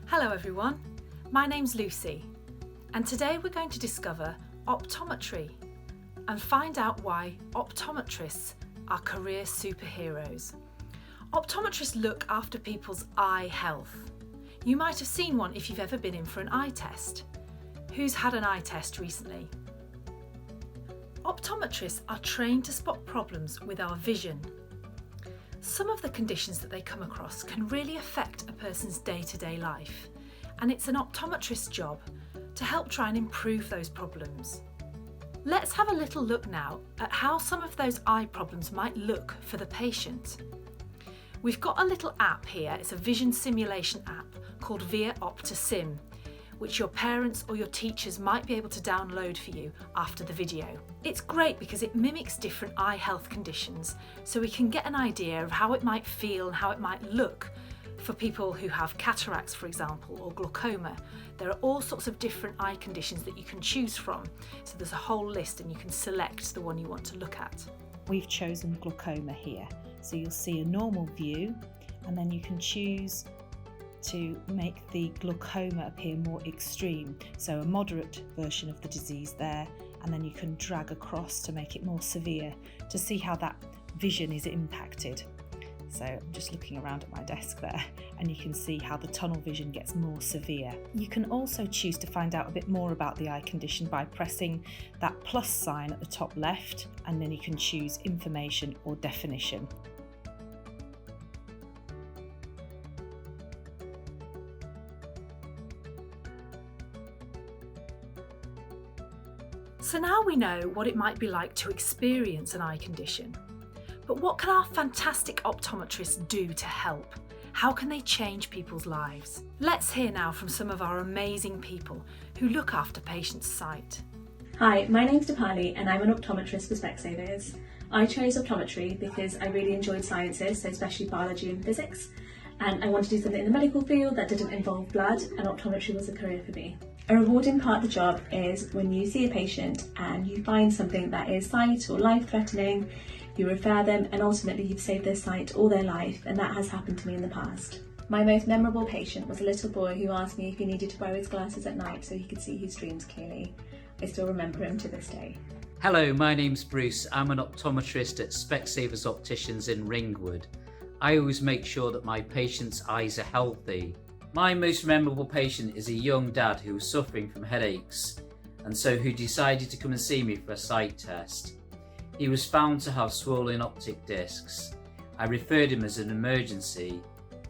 Hello everyone, my name's Lucy and today we're going to discover optometry and find out why optometrists are career superheroes. Optometrists look after people's eye health. You might have seen one if you've ever been in for an eye test. Who's had an eye test recently? Optometrists are trained to spot problems with our vision. Some of the conditions that they come across can really affect a person's day-to-day life, and it's an optometrist's job to help try and improve those problems. Let's have a little look now at how some of those eye problems might look for the patient. We've got a little app here, it's a vision simulation app called Via OptoSim, which your parents or your teachers might be able to download for you after the video. It's great because it mimics different eye health conditions, so we can get an idea of how it might feel and how it might look for people who have cataracts, for example, or glaucoma. There are all sorts of different eye conditions that you can choose from, so there's a whole list and you can select the one you want to look at. We've chosen glaucoma here, so you'll see a normal view and then you can choose to make the glaucoma appear more extreme, so a moderate version of the disease there, and then you can drag across to make it more severe to see how that vision is impacted. So I'm just looking around at my desk there and you can see how the tunnel vision gets more severe. You can also choose to find out a bit more about the eye condition by pressing that plus sign at the top left, and then you can choose information or definition. So now we know what it might be like to experience an eye condition. But what can our fantastic optometrists do to help? How can they change people's lives? Let's hear now from some of our amazing people who look after patients' sight. Hi, my name's Dipali and I'm an optometrist for Specsavers. I chose optometry because I really enjoyed sciences, so especially biology and physics, and I wanted to do something in the medical field that didn't involve blood, and optometry was a career for me. A rewarding part of the job is when you see a patient and you find something that is sight or life-threatening, you refer them and ultimately you've saved their sight all their life, and that has happened to me in the past. My most memorable patient was a little boy who asked me if he needed to wear his glasses at night so he could see his dreams clearly. I still remember him to this day. Hello, my name's Bruce. I'm an optometrist at Specsavers Opticians in Ringwood. I always make sure that my patients' eyes are healthy. My most memorable patient is a young dad who was suffering from headaches, and so who decided to come and see me for a sight test. He was found to have swollen optic discs. I referred him as an emergency.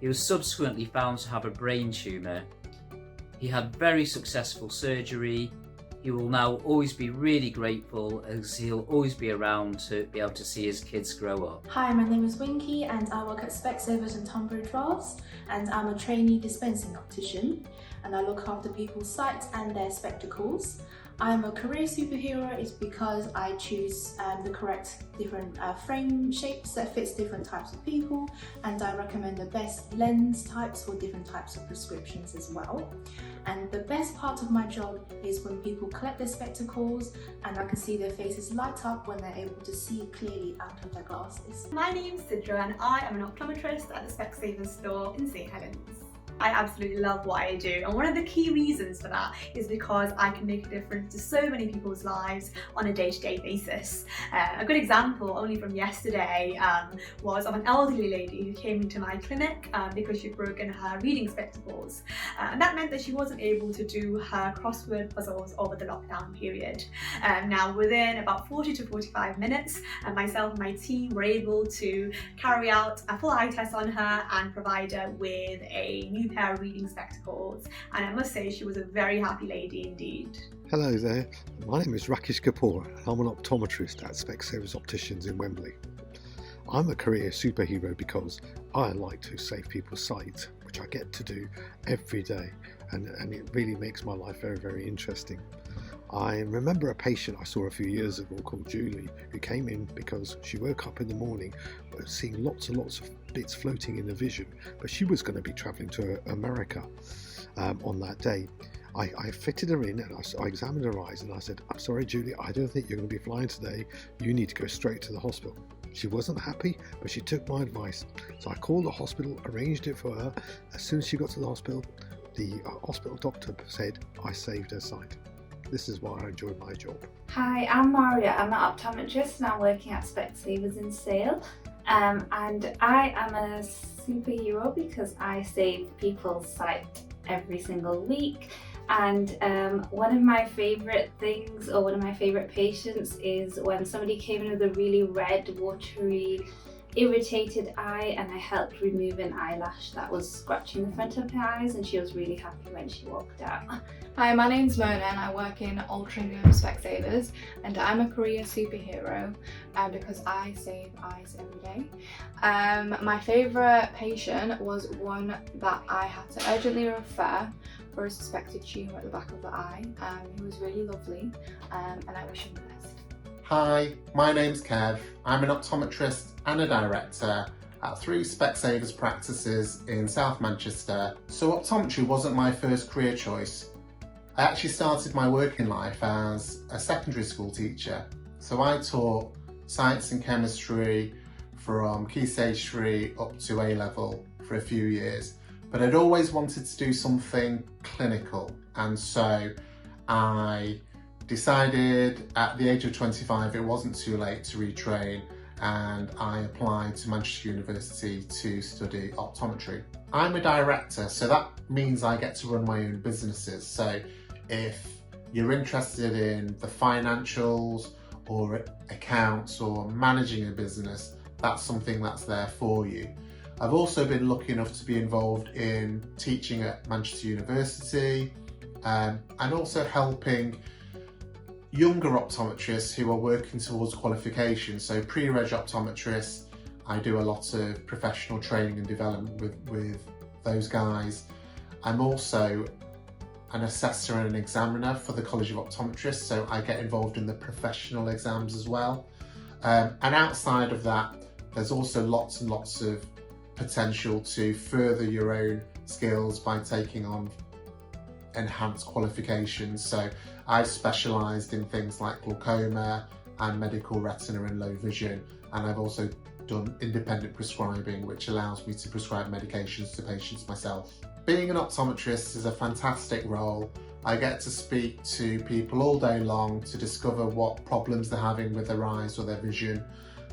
He was subsequently found to have a brain tumour. He had very successful surgery. He will now always be really grateful, as he'll always be around to be able to see his kids grow up. Hi, my name is Winky and I work at Specsavers in Tunbridge Wells, and I'm a trainee dispensing optician and I look after people's sight and their spectacles. I'm a career superhero is because I choose the correct different frame shapes that fits different types of people, and I recommend the best lens types for different types of prescriptions as well. And the best part of my job is when people collect their spectacles and I can see their faces light up when they're able to see clearly out of their glasses. My name's Sydra and I am an optometrist at the Specsavers store in St Helens. I absolutely love what I do, and one of the key reasons for that is because I can make a difference to so many people's lives on a day-to-day basis. A good example only from yesterday was of an elderly lady who came into my clinic because she'd broken her reading spectacles, and that meant that she wasn't able to do her crossword puzzles over the lockdown period. Now within about 40 to 45 minutes, myself and my team were able to carry out a full eye test on her and provide her with a new pair of reading spectacles, and I must say she was a very happy lady indeed. Hello there, my name is Rakish and I'm an optometrist at Specsavers Opticians in Wembley. I'm a career superhero because I like to save people's sight, which I get to do every day, and it really makes my life very, very interesting. I remember a patient I saw a few years ago called Julie, who came in because she woke up in the morning seeing lots and lots of bits floating in the vision, but she was going to be travelling to America on that day. I fitted her in and I examined her eyes and I said, "I'm sorry Julie, I don't think you're going to be flying today, you need to go straight to the hospital." She wasn't happy, but she took my advice. So I called the hospital, arranged it for her. As soon as she got to the hospital, The hospital doctor said I saved her sight. This is why I enjoy my job. Hi, I'm Maria. I'm an optometrist and I'm working at Specsavers in Sale. And I am a superhero because I save people's sight every single week. And one of my favourite things, or one of my favourite patients, is when somebody came in with a really red, watery, irritated eye, and I helped remove an eyelash that was scratching the front of her eyes, and she was really happy when she walked out. Hi, my name's Mona and I work in Altrincham Specsavers, and I'm a career superhero because I save eyes every day. My favourite patient was one that I had to urgently refer for a suspected tumour at the back of the eye. He was really lovely, and I wish him the best. Hi, my name's Kev. I'm an optometrist and a director at 3 Specsavers practices in South Manchester. So optometry wasn't my first career choice. I actually started my working life as a secondary school teacher. So I taught science and chemistry from Key Stage 3 up to A-level for a few years. But I'd always wanted to do something clinical, and so I decided at the age of 25 it wasn't too late to retrain, and I applied to Manchester University to study optometry. I'm a director, so that means I get to run my own businesses. So if you're interested in the financials or accounts or managing a business, that's something that's there for you. I've also been lucky enough to be involved in teaching at Manchester University and also helping younger optometrists who are working towards qualification. So pre-reg optometrists, I do a lot of professional training and development with those guys. I'm also an assessor and an examiner for the College of Optometrists, so I get involved in the professional exams as well. And outside of that, there's also lots and lots of potential to further your own skills by taking on enhanced qualifications. So I've specialised in things like glaucoma and medical retina and low vision, and I've also done independent prescribing, which allows me to prescribe medications to patients myself. Being an optometrist is a fantastic role. I get to speak to people all day long to discover what problems they're having with their eyes or their vision.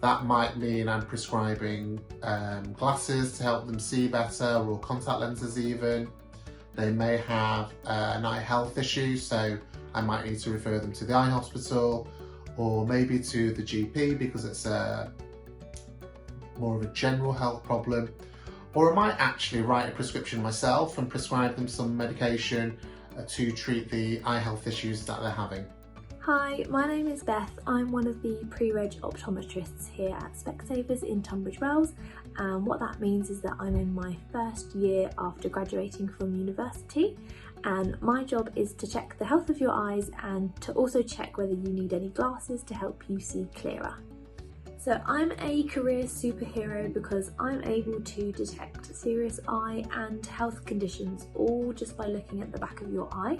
That might mean I'm prescribing glasses to help them see better, or contact lenses even. They may have an eye health issue, so I might need to refer them to the eye hospital, or maybe to the GP because it's more of a general health problem. Or I might actually write a prescription myself and prescribe them some medication to treat the eye health issues that they're having. Hi, my name is Beth. I'm one of the pre-reg optometrists here at Specsavers in Tunbridge Wells, and what that means is that I'm in my first year after graduating from university, and my job is to check the health of your eyes and to also check whether you need any glasses to help you see clearer. So I'm a career superhero because I'm able to detect serious eye and health conditions all just by looking at the back of your eye.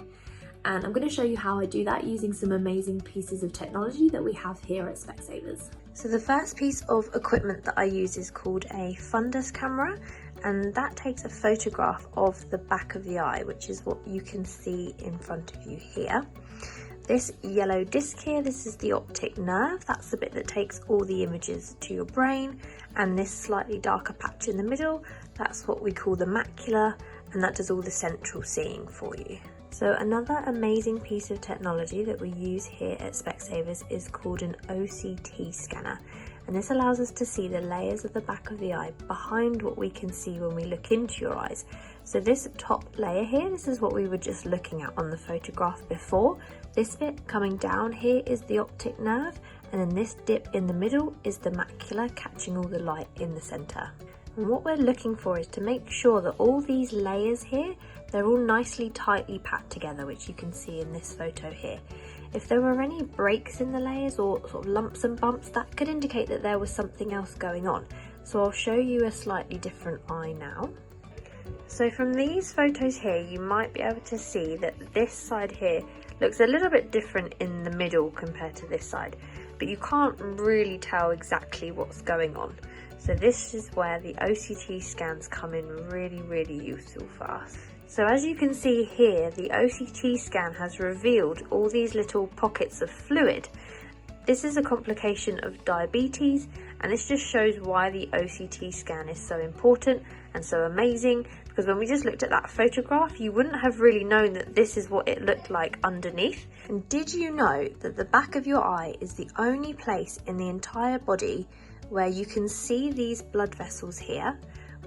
And I'm going to show you how I do that using some amazing pieces of technology that we have here at Specsavers. So the first piece of equipment that I use is called a fundus camera, and that takes a photograph of the back of the eye, which is what you can see in front of you here. This yellow disc here, this is the optic nerve. That's the bit that takes all the images to your brain. And this slightly darker patch in the middle, that's what we call the macula, and that does all the central seeing for you. So another amazing piece of technology that we use here at Specsavers is called an OCT scanner. And this allows us to see the layers of the back of the eye behind what we can see when we look into your eyes. So this top layer here, this is what we were just looking at on the photograph before. This bit coming down here is the optic nerve, and then this dip in the middle is the macula catching all the light in the centre. And what we're looking for is to make sure that all these layers here, they're all nicely tightly packed together, which you can see in this photo here. If there were any breaks in the layers or sort of lumps and bumps, that could indicate that there was something else going on. So I'll show you a slightly different eye now. So from these photos here, you might be able to see that this side here looks a little bit different in the middle compared to this side, but you can't really tell exactly what's going on. So this is where the OCT scans come in really useful for us. So as you can see here, the OCT scan has revealed all these little pockets of fluid. This is a complication of diabetes, and this just shows why the OCT scan is so important and so amazing, because when we just looked at that photograph, you wouldn't have really known that this is what it looked like underneath. And did you know that the back of your eye is the only place in the entire body where you can see these blood vessels here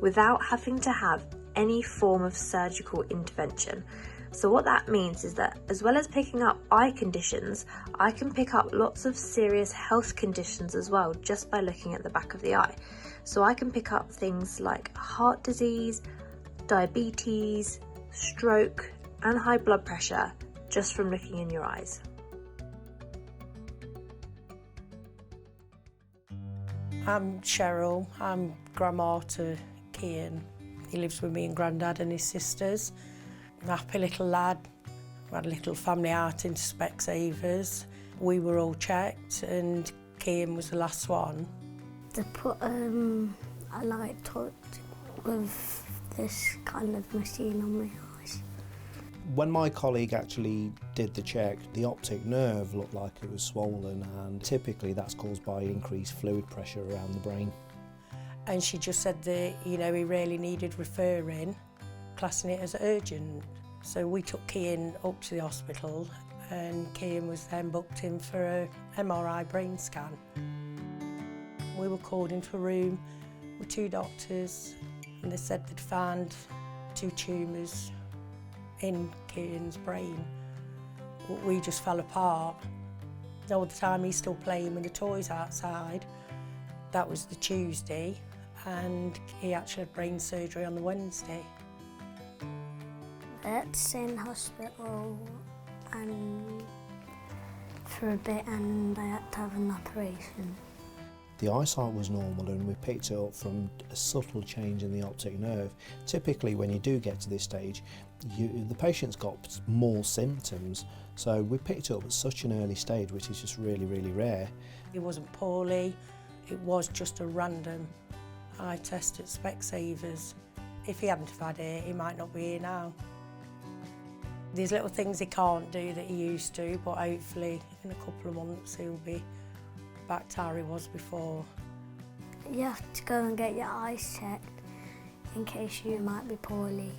without having to have any form of surgical intervention? So what that means is that as well as picking up eye conditions, I can pick up lots of serious health conditions as well just by looking at the back of the eye. So I can pick up things like heart disease, diabetes, stroke, and high blood pressure just from looking in your eyes. I'm Cheryl. I'm grandma to Kian. He lives with me and Grandad and his sisters. I'm a happy little lad. We had a little family outing to Specsavers. We were all checked and Kian was the last one. They put a light touch with this kind of machine on my eyes. When my colleague actually did the check, the optic nerve looked like it was swollen, and typically that's caused by increased fluid pressure around the brain. And she just said that, he really needed referring, classing it as urgent. So we took Kian up to the hospital and Kian was then booked in for a MRI brain scan. We were called into a room with 2 doctors and they said they'd found 2 tumours in Kian's brain. We just fell apart. All the time he's still playing with the toys outside. That was the Tuesday, and he actually had brain surgery on the Wednesday. It's in hospital and for a bit, and I had to have an operation. The eyesight was normal and we picked it up from a subtle change in the optic nerve. Typically when you do get to this stage, the patient's got more symptoms, so we picked it up at such an early stage, which is just really, really rare. He wasn't poorly, it was just a random eye test at Specsavers. If he hadn't have had it, he might not be here now. There's little things he can't do that he used to, but hopefully in a couple of months he'll be back to how he was before. You have to go and get your eyes checked in case you might be poorly.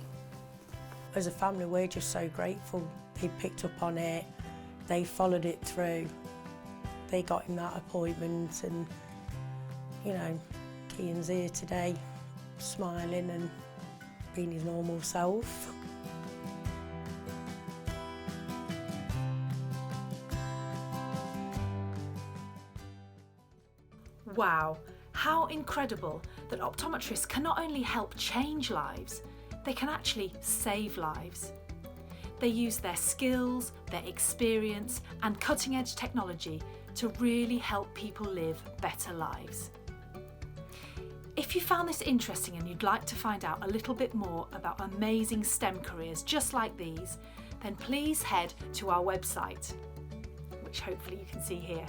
As a family, we're just so grateful he picked up on it. They followed it through. They got him that appointment and, Kian's here today, smiling and being his normal self. Wow, how incredible that optometrists can not only help change lives, they can actually save lives. They use their skills, their experience and cutting-edge technology to really help people live better lives. If you found this interesting and you'd like to find out a little bit more about amazing STEM careers just like these, then please head to our website, which hopefully you can see here.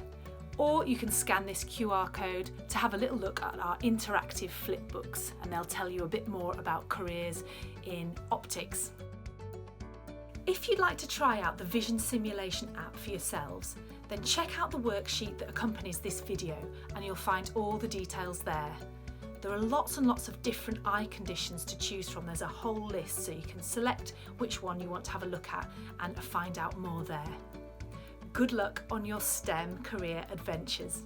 Or you can scan this QR code to have a little look at our interactive flip books, and they'll tell you a bit more about careers in optics. If you'd like to try out the vision simulation app for yourselves, then check out the worksheet that accompanies this video and you'll find all the details there. There are lots and lots of different eye conditions to choose from. There's a whole list, so you can select which one you want to have a look at and find out more there. Good luck on your STEM career adventures.